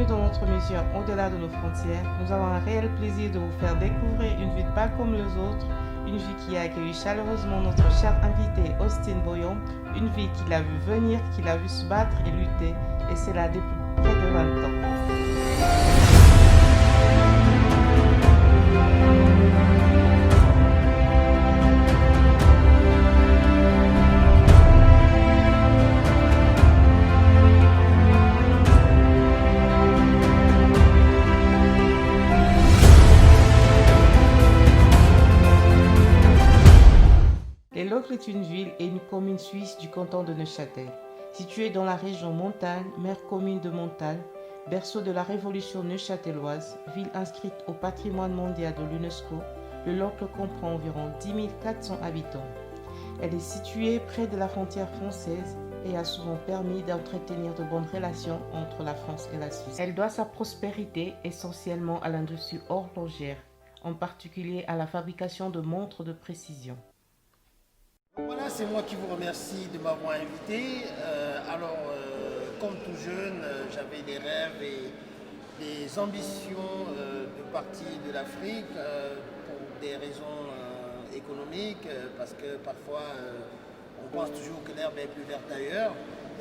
Bienvenue dans notre mission Au-delà de nos frontières. Nous avons un réel plaisir de vous faire découvrir une vie pas comme les autres, une vie qui a accueilli chaleureusement notre cher invité Austin Boyon, une vie qu'il a vu venir, qu'il a vu se battre et lutter, et c'est là depuis près de 20 ans. L'Ocre est une ville et une commune suisse du canton de Neuchâtel. Située dans la région Montagne, mère commune de Montagne, berceau de la révolution neuchâteloise, ville inscrite au patrimoine mondial de l'UNESCO, le L'Ocre comprend environ 10 400 habitants. Elle est située près de la frontière française et a souvent permis d'entretenir de bonnes relations entre la France et la Suisse. Elle doit sa prospérité essentiellement à l'industrie horlogère, en particulier à la fabrication de montres de précision. Voilà, c'est moi qui vous remercie de m'avoir invité. Comme tout jeune, j'avais des rêves et des ambitions de partir de l'Afrique pour des raisons économiques, parce que parfois on pense toujours que l'herbe est plus verte ailleurs.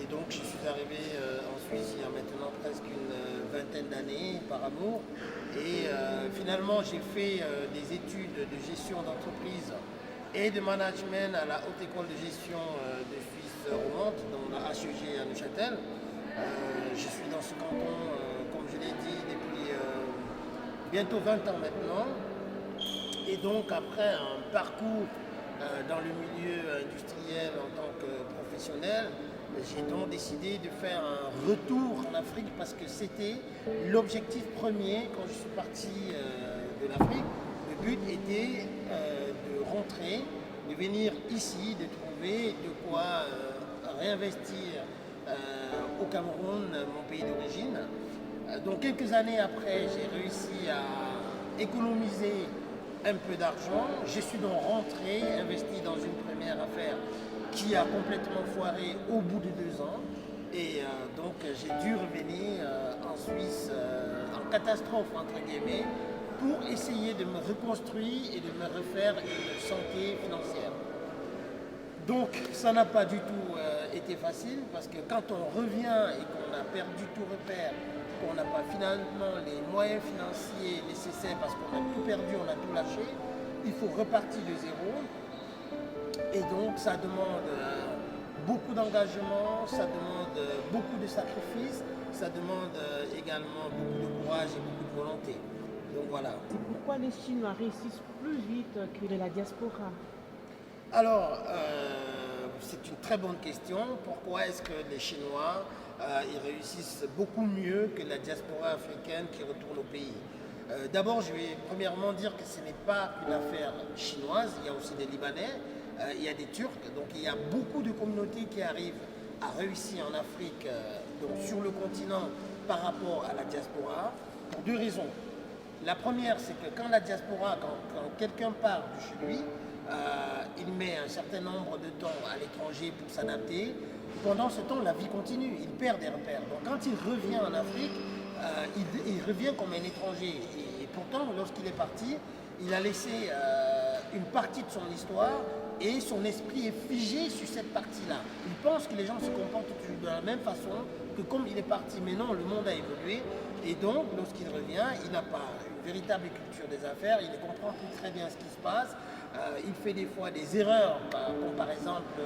Et donc je suis arrivé en Suisse il y a maintenant presque une vingtaine d'années par amour. Et finalement j'ai fait des études de gestion d'entreprise et de management à la Haute École de Gestion de Suisse romande, dans la HEG à Neuchâtel. Je suis dans ce canton, comme je l'ai dit, depuis bientôt 20 ans maintenant. Et donc après un parcours dans le milieu industriel en tant que professionnel, j'ai donc décidé de faire un retour en Afrique parce que c'était l'objectif premier quand je suis parti de l'Afrique. Le but était de rentrer, de venir ici, de trouver de quoi réinvestir au Cameroun, mon pays d'origine. Donc quelques années après, j'ai réussi à économiser un peu d'argent. Je suis donc rentré, investi dans une première affaire qui a complètement foiré au bout de 2 ans. Et donc j'ai dû revenir en Suisse en catastrophe entre guillemets, pour essayer de me reconstruire et de me refaire une santé financière. Donc ça n'a pas du tout été facile parce que quand on revient et qu'on a perdu tout repère, qu'on n'a pas finalement les moyens financiers nécessaires parce qu'on a tout perdu, on a tout lâché, il faut repartir de zéro. Et donc ça demande beaucoup d'engagement, ça demande beaucoup de sacrifices, ça demande également beaucoup de courage et beaucoup de volonté. Donc voilà. C'est pourquoi les Chinois réussissent plus vite que la diaspora? Alors, c'est une très bonne question. Pourquoi est-ce que les Chinois ils réussissent beaucoup mieux que la diaspora africaine qui retourne au pays? D'abord, je vais premièrement dire que ce n'est pas une affaire chinoise. Il y a aussi des Libanais, il y a des Turcs. Donc il y a beaucoup de communautés qui arrivent à réussir en Afrique, donc sur le continent, par rapport à la diaspora, pour 2 raisons. La première, c'est que quand la diaspora, quand quelqu'un part de chez lui, il met un certain nombre de temps à l'étranger pour s'adapter. Pendant ce temps, la vie continue, il perd des repères. Donc quand il revient en Afrique, il revient comme un étranger. Et pourtant, lorsqu'il est parti, il a laissé une partie de son histoire et son esprit est figé sur cette partie-là. Il pense que les gens se comportent toujours de la même façon que comme il est parti. Mais non, le monde a évolué. Et donc, lorsqu'il revient, il n'a pas une véritable culture des affaires, il ne comprend plus très bien ce qui se passe, il fait des fois des erreurs, comme par exemple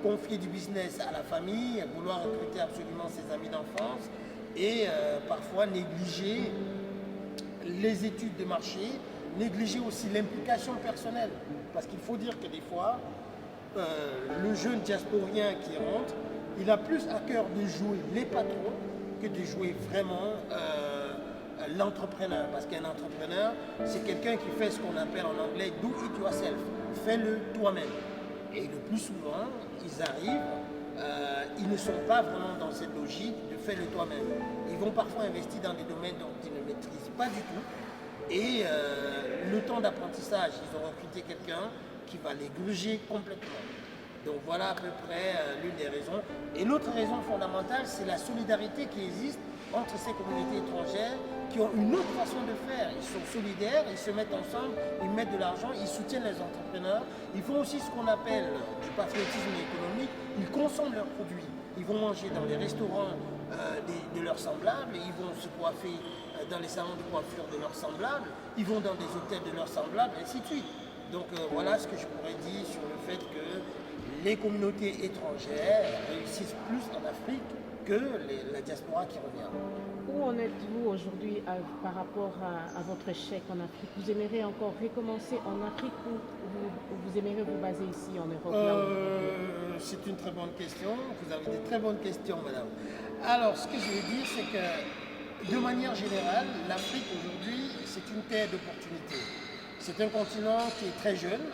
confier du business à la famille, vouloir recruter absolument ses amis d'enfance et parfois négliger les études de marché, négliger aussi l'implication personnelle. Parce qu'il faut dire que des fois, le jeune diasporien qui rentre, il a plus à cœur de jouer les patrons que de jouer vraiment l'entrepreneur. Parce qu'un entrepreneur, c'est quelqu'un qui fait ce qu'on appelle en anglais do it yourself. Fais-le toi-même. Et le plus souvent, ils arrivent, ils ne sont pas vraiment dans cette logique de fais-le toi-même. Ils vont parfois investir dans des domaines dont ils ne maîtrisent pas du tout. Et le temps d'apprentissage, ils ont recruté quelqu'un qui va les gruger complètement. Donc voilà à peu près l'une des raisons. Et l'autre raison fondamentale, c'est la solidarité qui existe entre ces communautés étrangères qui ont une autre façon de faire. Ils sont solidaires, ils se mettent ensemble, ils mettent de l'argent, ils soutiennent les entrepreneurs. Ils font aussi ce qu'on appelle du patriotisme économique. Ils consomment leurs produits. Ils vont manger dans les restaurants de leurs semblables, ils vont se coiffer dans les salons de coiffure de leurs semblables, ils vont dans des hôtels de leurs semblables, et ainsi de suite. Donc voilà ce que je pourrais dire sur le fait que les communautés étrangères réussissent plus en Afrique que la diaspora qui revient. Où en êtes-vous aujourd'hui par rapport à votre échec en Afrique? Vous aimeriez encore recommencer en Afrique ou vous aimeriez vous baser ici en Europe? C'est une très bonne question. Vous avez des très bonnes questions, madame. Alors, ce que je veux dire, c'est que de manière générale, l'Afrique aujourd'hui, c'est une terre d'opportunités. C'est un continent qui est très jeune.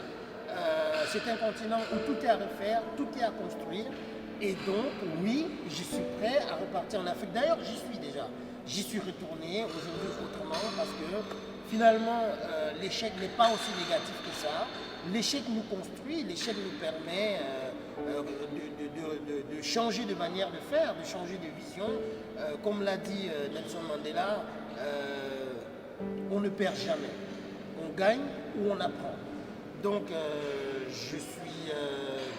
C'est un continent où tout est à refaire, tout est à construire. Et donc, oui, je suis prêt à repartir en Afrique. D'ailleurs, j'y suis déjà. J'y suis retourné aujourd'hui autrement parce que finalement, l'échec n'est pas aussi négatif que ça. L'échec nous construit, l'échec nous permet de changer de manière de faire, de changer de vision. Comme l'a dit Nelson Mandela, on ne perd jamais. On gagne ou on apprend. Donc, je suis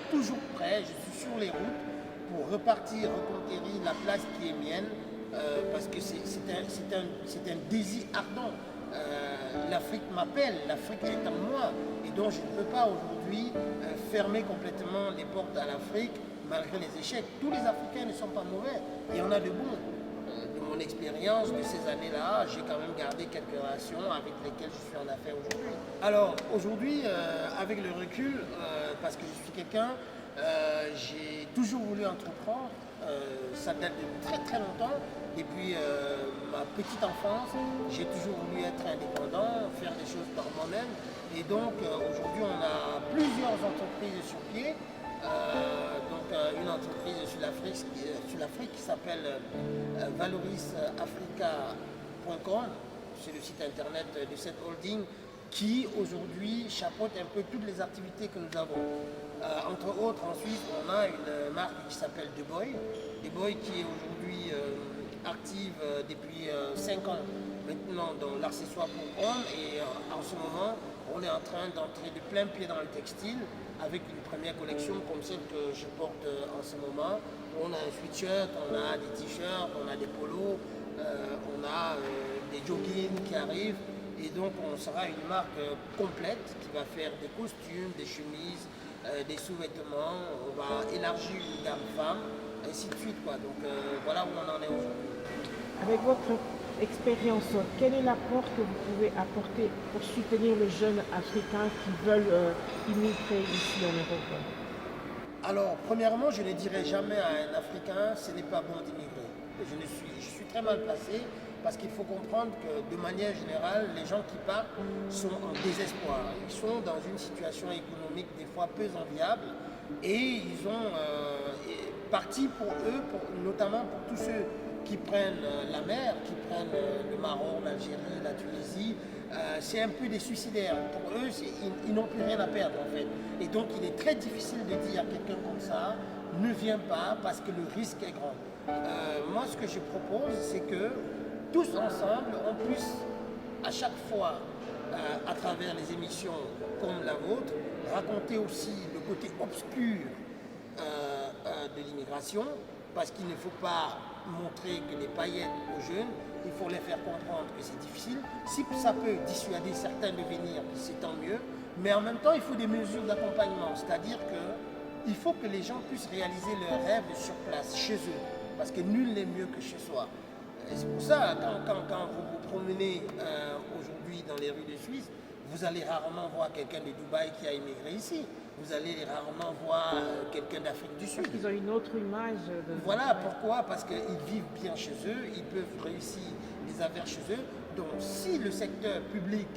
toujours prêt, je suis sur les routes pour repartir, reconquérir la place qui est mienne, parce que c'est un désir ardent. L'Afrique m'appelle, l'Afrique est en moi, et donc je ne peux pas aujourd'hui fermer complètement les portes à l'Afrique malgré les échecs. Tous les Africains ne sont pas mauvais, il y en a de bons. De mon expérience de ces années-là, j'ai quand même gardé quelques relations avec lesquelles je suis en affaires aujourd'hui. Alors aujourd'hui, avec le recul, parce que je suis quelqu'un, j'ai toujours voulu entreprendre, ça date de très très longtemps. Depuis ma petite enfance, j'ai toujours voulu être indépendant, faire des choses par moi-même. Et donc aujourd'hui, on a plusieurs entreprises sur pied. Une entreprise sur l'Afrique qui s'appelle valorisafrica.com, c'est le site internet de cette holding qui aujourd'hui chapeaute un peu toutes les activités que nous avons. Entre autres, ensuite, on a une marque qui s'appelle The Boy qui est aujourd'hui active depuis 5 ans maintenant dans l'accessoire pour hommes et en ce moment, on est en train d'entrer de plein pied dans le textile avec une première collection comme celle que je porte en ce moment. On a un sweatshirt, on a des t-shirts, on a des polos, on a des joggings qui arrivent. Et donc on sera une marque complète qui va faire des costumes, des chemises, des sous-vêtements. On va élargir une gamme femmes, ainsi de suite, quoi. Donc voilà où on en est aujourd'hui. Avec votre expérience, quel est l'apport que vous pouvez apporter pour soutenir les jeunes Africains qui veulent immigrer ici en Europe? Alors, premièrement, je ne dirai jamais à un Africain, ce n'est pas bon d'immigrer. Je suis très mal placé parce qu'il faut comprendre que de manière générale, les gens qui partent sont en désespoir. Ils sont dans une situation économique des fois peu enviable et ils ont parti pour eux, notamment pour tous ceux qui prennent la mer, qui prennent le Maroc, l'Algérie, la Tunisie, c'est un peu des suicidaires. Pour eux, ils n'ont plus rien à perdre en fait. Et donc il est très difficile de dire à quelqu'un comme ça, ne viens pas parce que le risque est grand. Moi ce que je propose, c'est que tous ensemble, on puisse à chaque fois, à travers les émissions comme la vôtre, raconter aussi le côté obscur de l'immigration, parce qu'il ne faut pas montrer que des paillettes aux jeunes, il faut les faire comprendre que c'est difficile. Si ça peut dissuader certains de venir, c'est tant mieux, mais en même temps, il faut des mesures d'accompagnement, c'est-à-dire qu'il faut que les gens puissent réaliser leurs rêves sur place, chez eux, parce que nul n'est mieux que chez soi. Et c'est pour ça, quand vous vous promenez aujourd'hui dans les rues de Suisse, vous allez rarement voir quelqu'un de Dubaï qui a immigré ici. Vous allez rarement voir quelqu'un d'Afrique du Sud. Parce qu'ils ont une autre image. Voilà pourquoi, parce qu'ils vivent bien chez eux, ils peuvent réussir les affaires chez eux. Donc si le secteur public,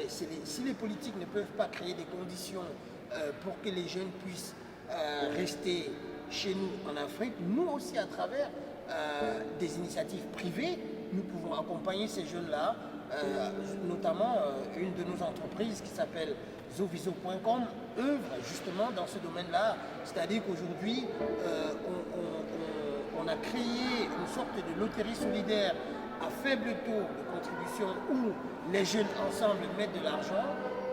si les politiques ne peuvent pas créer des conditions pour que les jeunes puissent rester chez nous en Afrique, nous aussi à travers des initiatives privées, nous pouvons accompagner ces jeunes-là, notamment une de nos entreprises qui s'appelle Zoviso.com œuvre justement dans ce domaine-là. C'est-à-dire qu'aujourd'hui, on a créé une sorte de loterie solidaire à faible taux de contribution où les jeunes ensemble mettent de l'argent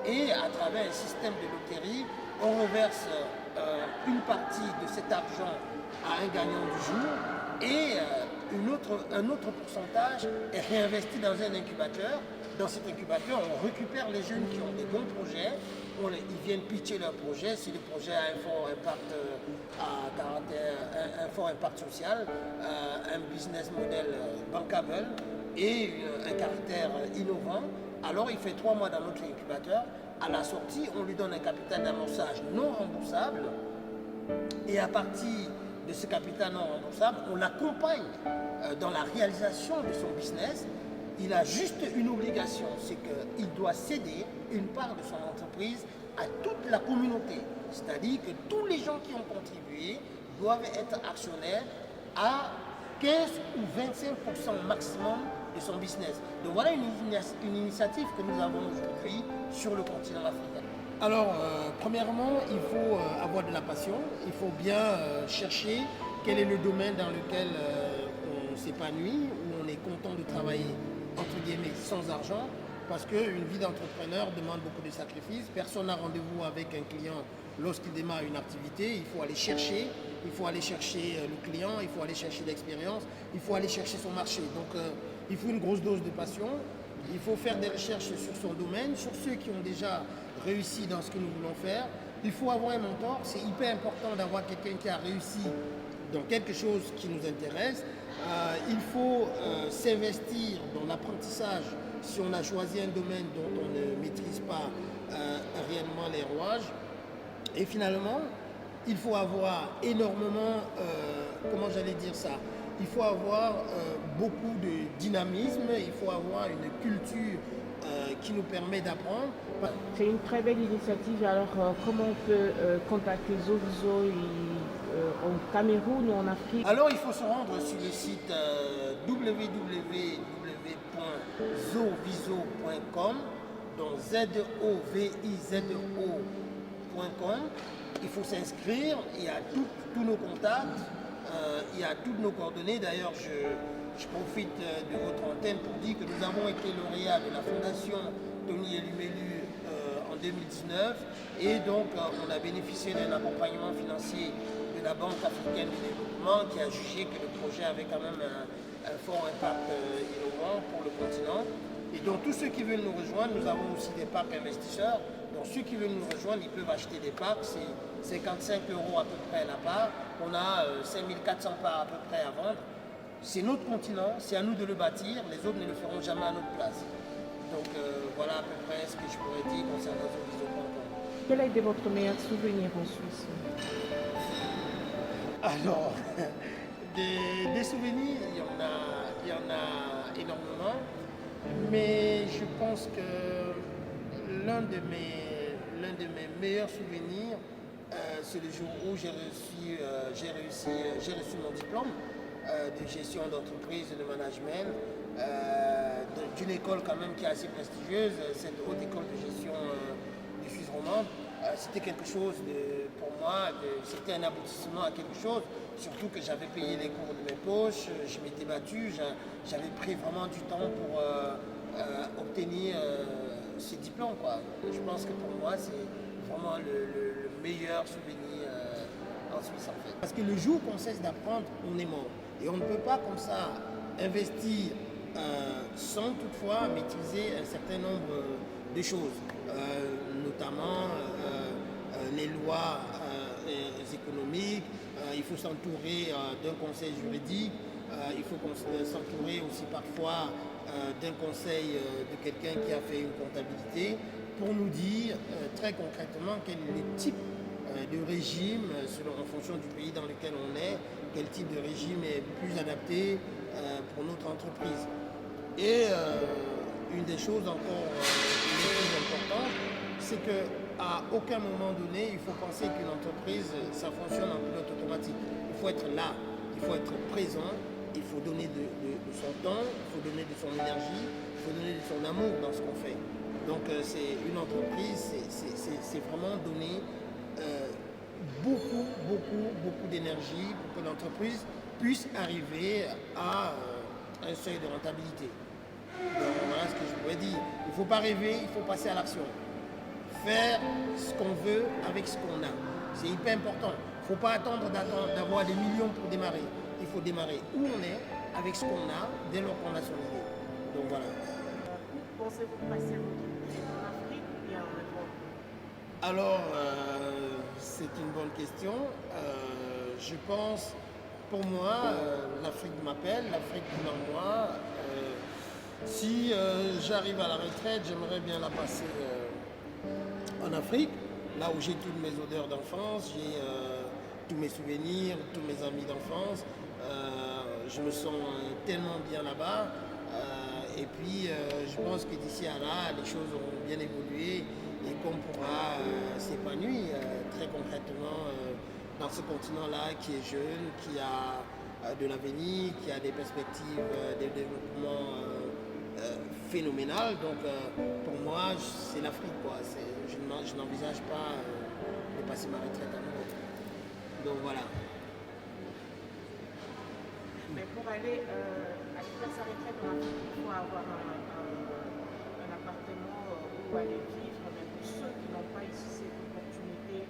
et à travers un système de loterie, on reverse une partie de cet argent à un gagnant du jour et un autre pourcentage est réinvesti dans un incubateur. Dans cet incubateur, on récupère les jeunes qui ont des bons projets, ils viennent pitcher leur projet. Si le projet a un fort impact un fort impact social, un business model bankable et un caractère innovant, alors il fait 3 mois dans notre incubateur. À la sortie, on lui donne un capital d'amorçage non remboursable et à partir de ce capital non remboursable, on l'accompagne dans la réalisation de son business. Il a juste une obligation, c'est qu'il doit céder une part de son entreprise à toute la communauté. C'est-à-dire que tous les gens qui ont contribué doivent être actionnaires à 15 ou 25% maximum de son business. Donc voilà une initiative que nous avons aujourd'hui sur le continent africain. Alors, premièrement, il faut avoir de la passion, il faut bien chercher quel est le domaine dans lequel on s'épanouit, où on est content de travailler, entre guillemets, sans argent, parce qu'une vie d'entrepreneur demande beaucoup de sacrifices. Personne n'a rendez-vous avec un client lorsqu'il démarre une activité. Il faut aller chercher le client, il faut aller chercher l'expérience, il faut aller chercher son marché. Donc, il faut une grosse dose de passion. Il faut faire des recherches sur son domaine, sur ceux qui ont déjà réussi dans ce que nous voulons faire. Il faut avoir un mentor. C'est hyper important d'avoir quelqu'un qui a réussi dans quelque chose qui nous intéresse. Il faut s'investir dans l'apprentissage si on a choisi un domaine dont on ne maîtrise pas réellement les rouages. Et finalement, il faut avoir énormément, comment j'allais dire ça, il faut avoir beaucoup de dynamisme, il faut avoir une culture qui nous permet d'apprendre. C'est une très belle initiative. Alors, comment on peut contacter Zoviso au Cameroun ou en Afrique? Alors, il faut se rendre sur le site www.zoviso.com, donc zovizo.com. Il faut s'inscrire, il y a tous nos contacts, il y a toutes nos coordonnées. D'ailleurs, je profite de votre antenne pour dire que nous avons été lauréats de la Fondation Tony Elumelu en 2019 et donc on a bénéficié d'un accompagnement financier de la Banque africaine de développement qui a jugé que le projet avait quand même un fort impact innovant pour le continent. Et donc tous ceux qui veulent nous rejoindre, nous avons aussi des packs investisseurs. Donc ceux qui veulent nous rejoindre, ils peuvent acheter des packs, c'est 55 € à peu près la part. On a 5400 parts à peu près à vendre. C'est notre continent, c'est à nous de le bâtir, les autres ne le feront jamais à notre place. Donc voilà à peu près ce que je pourrais dire concernant Zoviso.com. Quel a été votre meilleur souvenir en Suisse? Alors, des souvenirs, il y en a énormément, mais je pense que l'un de mes meilleurs souvenirs, c'est le jour où j'ai reçu mon diplôme de gestion d'entreprise et de management d'une école quand même qui est assez prestigieuse, cette haute école de gestion du Suisse romande. C'était quelque chose pour moi, c'était un aboutissement à quelque chose, surtout que j'avais payé les cours de mes poches, je m'étais battu, j'avais pris vraiment du temps pour obtenir ce diplôme, quoi. Je pense que pour moi, c'est vraiment le meilleur souvenir en Suisse, en fait. Parce que le jour qu'on cesse d'apprendre, on est mort. Et on ne peut pas comme ça investir sans toutefois maîtriser un certain nombre de choses, notamment les lois économiques. Il faut s'entourer d'un conseil juridique, il faut s'entourer aussi parfois d'un conseil de quelqu'un qui a fait une comptabilité pour nous dire très concrètement quel est le type de régime en fonction du pays dans lequel on est, quel type de régime est plus adapté pour notre entreprise. Et une des choses encore les plus importantes, c'est qu'à aucun moment donné, il faut penser qu'une entreprise, ça fonctionne en pilote automatique. Il faut être là, il faut être présent, il faut donner de son temps, il faut donner de son énergie, il faut donner de son amour dans ce qu'on fait. Donc c'est une entreprise, c'est vraiment donner beaucoup d'énergie pour que l'entreprise puisse arriver à un seuil de rentabilité. Donc voilà ce que je pourrais dire. Il ne faut pas rêver, il faut passer à l'action. Faire ce qu'on veut avec ce qu'on a. C'est hyper important. Il ne faut pas attendre d'avoir des millions pour démarrer. Il faut démarrer où on est, avec ce qu'on a, dès lors qu'on a son idée. Donc voilà. Pensez-vous passer en Afrique ou bien en Europe? Alors, c'est une bonne question. Je pense, pour moi, l'Afrique m'appelle, l'Afrique vient en moi. Si j'arrive à la retraite, j'aimerais bien la passer en Afrique, là où j'ai toutes mes odeurs d'enfance, j'ai tous mes souvenirs, tous mes amis d'enfance. Je me sens tellement bien là-bas. Et puis, je pense que d'ici à là, les choses auront bien évolué et qu'on pourra s'épanouir très concrètement dans ce continent-là qui est jeune, qui a de l'avenir, qui a des perspectives de développement phénoménales. Donc, pour moi, c'est l'Afrique, quoi. Je n'envisage pas de passer ma retraite en Europe. Donc, voilà. Mais pour aller faire sa retraite en Afrique, il faut avoir un appartement où aller vivre. Mais pour ceux qui n'ont pas ici cette opportunité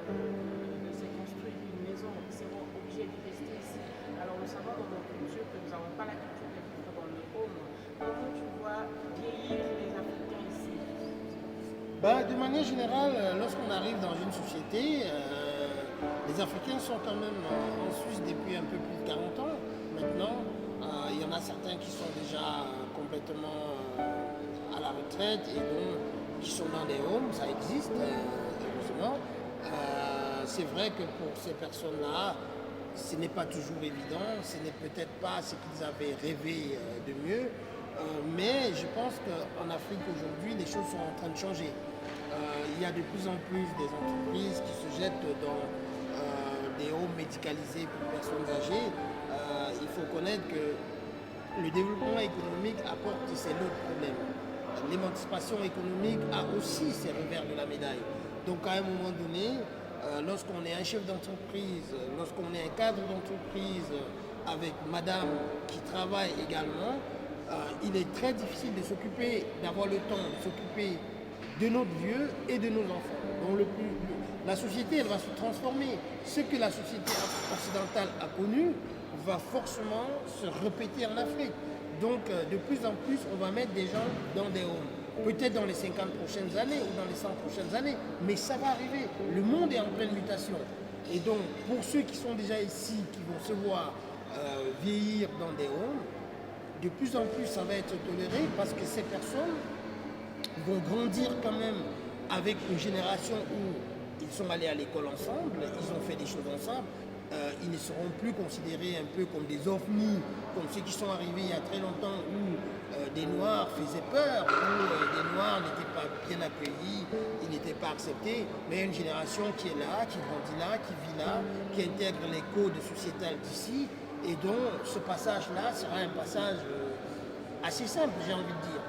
de se construire une maison, ils seront obligés de rester ici. Alors nous savons dans notre culture que nous n'avons pas la culture de vivre dans le home. Comment tu vois vieillir les Africains ici? De manière générale, lorsqu'on arrive dans une société, les Africains sont quand même en Suisse depuis un peu plus de 40 ans maintenant. Il y en a certains qui sont déjà complètement à la retraite et donc qui sont dans des homes, ça existe, heureusement. C'est vrai que pour ces personnes-là, ce n'est pas toujours évident, ce n'est peut-être pas ce qu'ils avaient rêvé de mieux, mais je pense qu'en Afrique aujourd'hui, les choses sont en train de changer. Il y a de plus en plus des entreprises qui se jettent dans des homes médicalisés pour personnes âgées. Il faut connaître que le développement économique apporte ses autres problèmes. L'émancipation économique a aussi ses revers de la médaille. Donc à un moment donné, lorsqu'on est un chef d'entreprise, lorsqu'on est un cadre d'entreprise avec madame qui travaille également, il est très difficile de s'occuper, d'avoir le temps de s'occuper de notre vieux et de nos enfants. Donc la société, elle va se transformer. Ce que la société occidentale a connu va forcément se répéter en Afrique. Donc de plus en plus, on va mettre des gens dans des homes. Peut-être dans les 50 prochaines années ou dans les 100 prochaines années, mais ça va arriver. Le monde est en pleine mutation. Et donc, pour ceux qui sont déjà ici, qui vont se voir vieillir dans des homes, de plus en plus, ça va être toléré parce que ces personnes vont grandir quand même avec une génération où ils sont allés à l'école ensemble, ils ont fait des choses ensemble. Ils ne seront plus considérés un peu comme des ovnis, comme ceux qui sont arrivés il y a très longtemps où des Noirs faisaient peur, où des Noirs n'étaient pas bien accueillis, ils n'étaient pas acceptés, mais une génération qui est là, qui grandit là, qui vit là, qui intègre les codes sociétals d'ici, et donc ce passage-là sera un passage assez simple, j'ai envie de dire.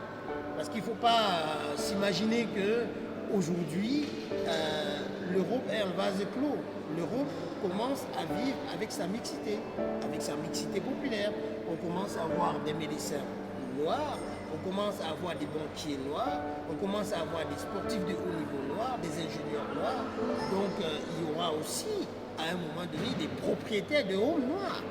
Parce qu'il ne faut pas s'imaginer qu'aujourd'hui, l'Europe est un vase clos. L'Europe commence à vivre avec sa mixité populaire. On commence à avoir des médecins noirs, on commence à avoir des banquiers noirs, on commence à avoir des sportifs de haut niveau noirs, des ingénieurs noirs. Donc il y aura aussi, à un moment donné, des propriétaires de homes noirs.